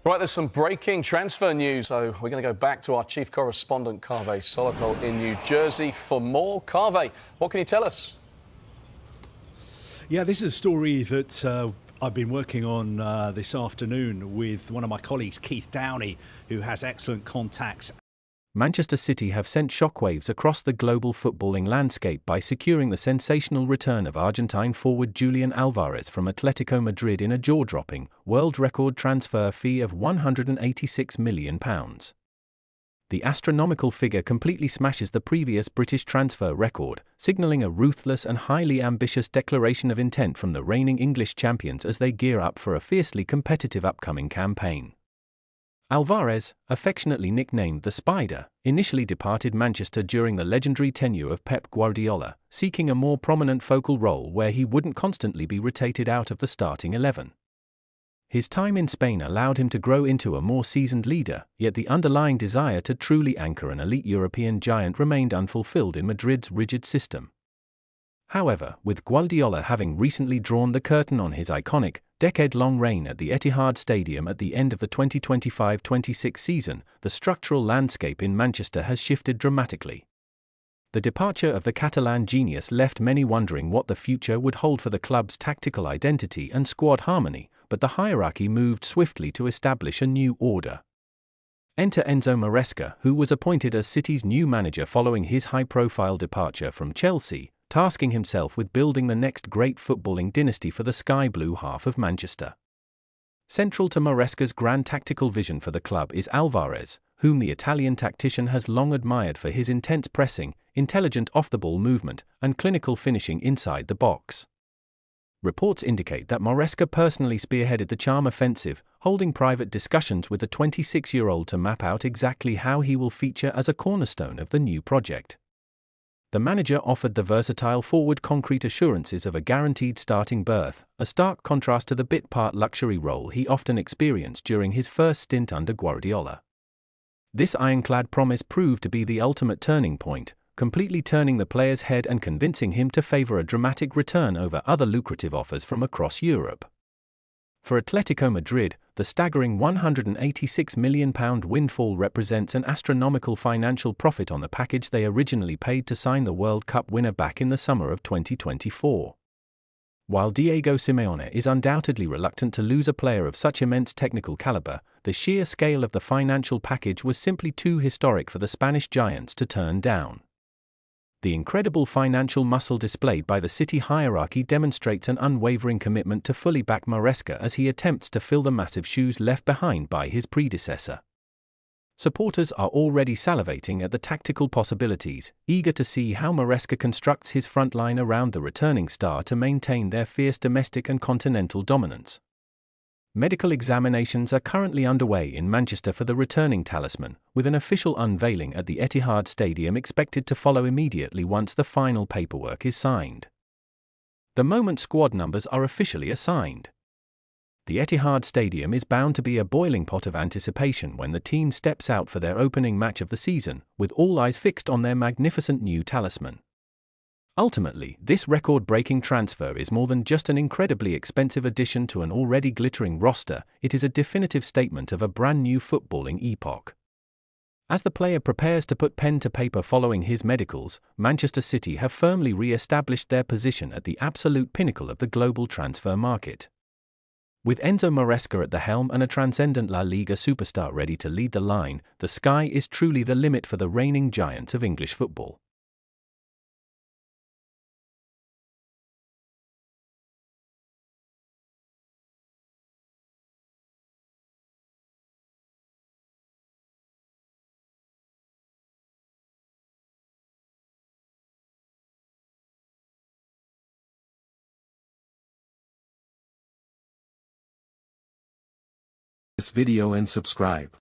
Right, there's some breaking transfer news, so we're going to go back to our chief correspondent, Kaveh Solokol in New Jersey for more. Kaveh, what can you tell us? Yeah, this is a story that I've been working on this afternoon with one of my colleagues, Keith Downey, who has excellent contacts. Manchester City have sent shockwaves across the global footballing landscape by securing the sensational return of Argentine forward Julián Álvarez from Atlético Madrid in a jaw-dropping, world record transfer fee of £186 million. The astronomical figure completely smashes the previous British transfer record, signalling a ruthless and highly ambitious declaration of intent from the reigning English champions as they gear up for a fiercely competitive upcoming campaign. Álvarez, affectionately nicknamed the Spider, initially departed Manchester during the legendary tenure of Pep Guardiola, seeking a more prominent focal role where he wouldn't constantly be rotated out of the starting 11. His time in Spain allowed him to grow into a more seasoned leader, yet the underlying desire to truly anchor an elite European giant remained unfulfilled in Madrid's rigid system. However, with Guardiola having recently drawn the curtain on his iconic, decade-long reign at the Etihad Stadium at the end of the 2025-26 season, the structural landscape in Manchester has shifted dramatically. The departure of the Catalan genius left many wondering what the future would hold for the club's tactical identity and squad harmony, but the hierarchy moved swiftly to establish a new order. Enter Enzo Maresca, who was appointed as City's new manager following his high-profile departure from Chelsea, tasking himself with building the next great footballing dynasty for the sky-blue half of Manchester. Central to Maresca's grand tactical vision for the club is Álvarez, whom the Italian tactician has long admired for his intense pressing, intelligent off-the-ball movement, and clinical finishing inside the box. Reports indicate that Maresca personally spearheaded the charm offensive, holding private discussions with the 26-year-old to map out exactly how he will feature as a cornerstone of the new project. The manager offered the versatile forward concrete assurances of a guaranteed starting berth, a stark contrast to the bit-part luxury role he often experienced during his first stint under Guardiola. This ironclad promise proved to be the ultimate turning point, completely turning the player's head and convincing him to favour a dramatic return over other lucrative offers from across Europe. For Atlético Madrid, the staggering £186 million windfall represents an astronomical financial profit on the package they originally paid to sign the World Cup winner back in the summer of 2024. While Diego Simeone is undoubtedly reluctant to lose a player of such immense technical caliber, the sheer scale of the financial package was simply too historic for the Spanish giants to turn down. The incredible financial muscle displayed by the City hierarchy demonstrates an unwavering commitment to fully back Maresca as he attempts to fill the massive shoes left behind by his predecessor. Supporters are already salivating at the tactical possibilities, eager to see how Maresca constructs his front line around the returning star to maintain their fierce domestic and continental dominance. Medical examinations are currently underway in Manchester for the returning talisman, with an official unveiling at the Etihad Stadium expected to follow immediately once the final paperwork is signed. The moment squad numbers are officially assigned, the Etihad Stadium is bound to be a boiling pot of anticipation when the team steps out for their opening match of the season, with all eyes fixed on their magnificent new talisman. Ultimately, this record-breaking transfer is more than just an incredibly expensive addition to an already glittering roster, it is a definitive statement of a brand-new footballing epoch. As the player prepares to put pen to paper following his medicals, Manchester City have firmly re-established their position at the absolute pinnacle of the global transfer market. With Enzo Maresca at the helm and a transcendent La Liga superstar ready to lead the line, the sky is truly the limit for the reigning giants of English football. This video and subscribe.